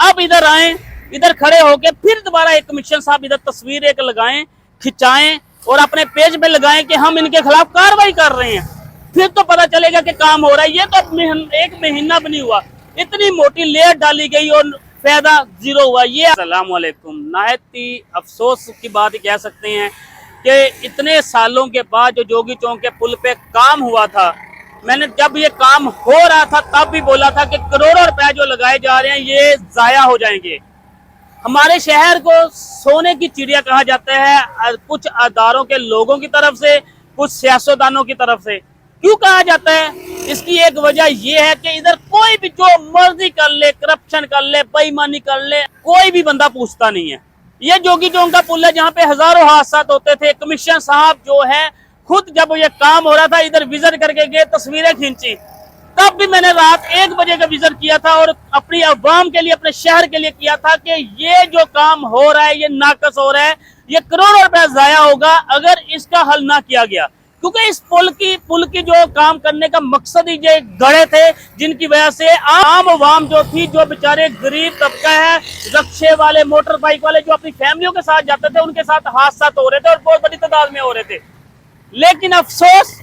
अब इधर आए, इधर खड़े होके फिर दोबारा एक कमिश्नर साहब इधर तस्वीर एक लगाएं, खिंचाएं और अपने पेज पे लगाएं कि हम इनके खिलाफ कार्रवाई कर रहे हैं, फिर तो पता चलेगा कि काम हो रहा है। ये तो एक महीना भी नहीं हुआ, इतनी मोटी लेयर डाली गई और फायदा जीरो हुआ। ये अस्सलाम वालेकुम, नायत ही अफसोस की बात ही कह सकते हैं कि इतने सालों के बाद जो जोगी चौक के पुल पे काम हुआ था, मैंने जब ये काम हो रहा था तब भी बोला था कि करोड़ों रुपए जो लगाए जा रहे हैं ये जाया हो जाएंगे। हमारे शहर को सोने की चिड़िया कहा जाता है, कुछ अदारों के लोगों की तरफ से, कुछ सियासतदानों की तरफ से। क्यों कहा जाता है? इसकी एक वजह ये है कि इधर कोई भी जो मर्जी कर ले, करप्शन कर ले, बेईमानी कर ले, कोई भी बंदा पूछता नहीं है। ये जोगी चौक का पुल है जहाँ पे हजारों हादसा होते थे। कमिश्नर साहब जो है खुद जब ये काम हो रहा था इधर विजिट करके गए, तस्वीरें खींची, तब भी मैंने रात 1 बजे का विजिट किया था और अपनी अवाम के लिए, अपने शहर के लिए किया था कि ये जो काम हो रहा है ये नाकस हो रहा है, ये करोड़ों रुपए जाया होगा अगर इसका हल ना किया गया। क्योंकि इस पुल की जो काम करने का मकसद ही ये गड़े थे जिनकी वजह से आम अवाम जो थी, जो बेचारे गरीब तबका है, रिक्शे वाले, मोटर बाइक वाले जो अपनी फैमिलियों के साथ जाते थे, उनके साथ हादसा हो रहे थे और बहुत बड़ी तादाद में हो रहे थे। लेकिन अफसोस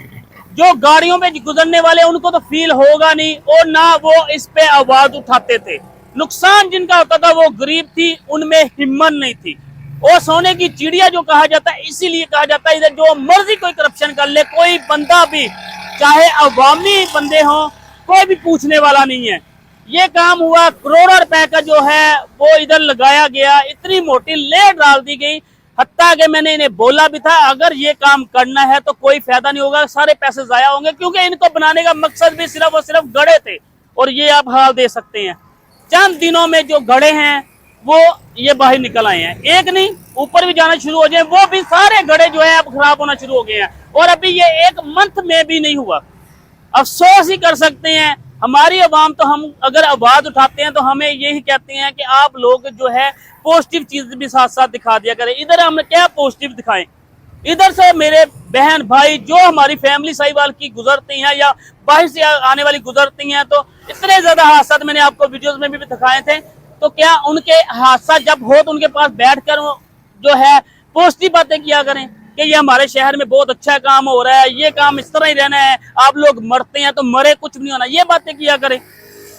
जो गाड़ियों में गुजरने वाले उनको तो फील होगा नहीं और ना वो इस पे आवाज उठाते थे। नुकसान जिनका होता था वो गरीब थी, उनमें हिम्मत नहीं थी। और सोने की चिड़िया जो कहा जाता है इसीलिए कहा जाता है, इधर जो मर्जी कोई करप्शन कर ले, कोई बंदा भी, चाहे अवामी बंदे हों, कोई भी पूछने वाला नहीं है। ये काम हुआ, करोड़ों रुपए का जो है वो इधर लगाया गया, इतनी मोटी लेयर डाल दी गई। हत्ता कि मैंने इन्हें बोला भी था अगर ये काम करना है तो कोई फायदा नहीं होगा, सारे पैसे जाया होंगे, क्योंकि इनको बनाने का मकसद भी सिर्फ और सिर्फ गड़े थे। और ये आप हाल दे सकते हैं, चंद दिनों में जो गड़े हैं वो ये बाहर निकल आए हैं। एक नहीं, ऊपर भी जाना शुरू हो जाए, वो भी सारे गड़े जो है अब खराब होना शुरू हो गए हैं। और अभी ये 1 मंथ में भी नहीं हुआ। अफसोस ही कर सकते हैं हमारी अवाम। तो हम अगर आवाज उठाते हैं तो हमें यही कहते हैं कि आप लोग जो है पॉजिटिव चीज भी साथ साथ दिखा दिया करें। इधर हम क्या पॉजिटिव दिखाएं? इधर से मेरे बहन भाई जो हमारी फैमिली साहिवाल की गुजरती हैं या बाहर से आने वाली गुजरती हैं, तो इतने ज्यादा हादसा मैंने आपको वीडियोस में भी दिखाए थे। तो क्या उनके हादसा जब हो तो उनके पास बैठकर जो है पॉजिटिव बातें किया करें कि ये हमारे शहर में बहुत अच्छा काम हो रहा है, ये काम इस तरह ही रहना है, आप लोग मरते हैं तो मरे, कुछ नहीं होना, ये बातें किया करें।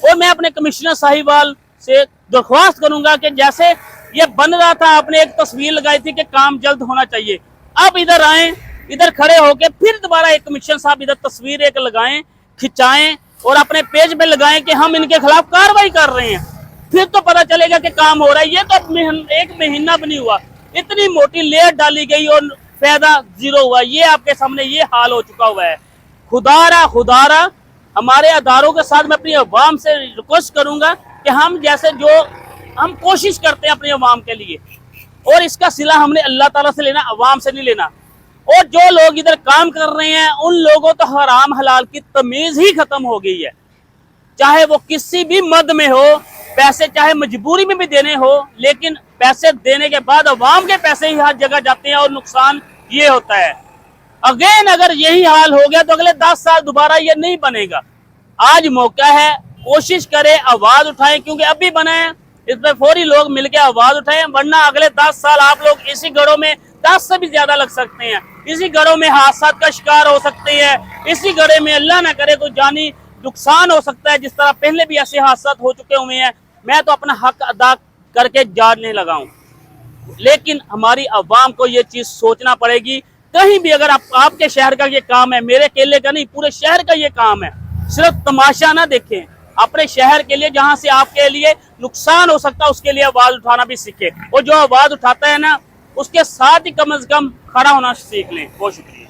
और मैं अपने कमिश्नर साहिवाल से दरख्वास्त करूंगा कि जैसे ये बन रहा था, आपने एक तस्वीर लगाई थी कि काम जल्द होना चाहिए, अब इधर आए, इधर खड़े होके फिर दोबारा एक कमिश्नर साहब इधर तस्वीर एक लगाएं, खिंचाएं और अपने पेज पे लगाएं कि हम इनके खिलाफ कार्रवाई कर रहे हैं, फिर तो पता चलेगा कि काम हो रहा है। ये तो 1 महीना भी नहीं हुआ, इतनी मोटी लेयर डाली गई और फायदा जीरो हुआ। ये आपके सामने ये हाल हो चुका हुआ है। खुदारा हमारे अदारों के साथ मैं अपनी अवाम से रिक्वेस्ट करूंगा कि हम जैसे जो हम कोशिश करते हैं अपनी अवाम के लिए, और इसका सिला हमने अल्लाह ताला से लेना, अवाम से नहीं लेना। और जो लोग इधर काम कर रहे हैं उन लोगों तो हराम हलाल की तमीज ही खत्म हो गई है। चाहे वो किसी भी मद में हो, पैसे चाहे मजबूरी में भी देने हो, लेकिन पैसे देने के बाद अवाम के पैसे ही हर जगह जाते हैं और नुकसान ये होता है। अगेन अगर यही हाल हो गया तो अगले 10 साल दोबारा ये नहीं बनेगा। आज मौका है, कोशिश करें, आवाज उठाएं, क्योंकि अभी बना है, इस पर फौरी लोग मिलकर आवाज उठाएं, वरना अगले 10 साल आप लोग इसी गढ़ों में 10 से भी ज्यादा लग सकते हैं। इसी गढ़ों में हादसा का शिकार हो सकते हैं, इसी गढ़े में अल्लाह ना करे कोई जानी नुकसान हो सकता है, जिस तरह पहले भी ऐसे हादसा हो चुके हुए हैं। मैं तो अपना हक अदा करके जाने लगा हूँ, लेकिन हमारी अवाम को ये चीज सोचना पड़ेगी। कहीं भी अगर आपके शहर का ये काम है, मेरे अकेले का नहीं, पूरे शहर का ये काम है, सिर्फ तमाशा ना देखें, अपने शहर के लिए जहां से आपके लिए नुकसान हो सकता है उसके लिए आवाज उठाना भी सीखे। और जो आवाज उठाता है ना, उसके साथ ही कम से कम खड़ा होना सीख लें। बहुत शुक्रिया।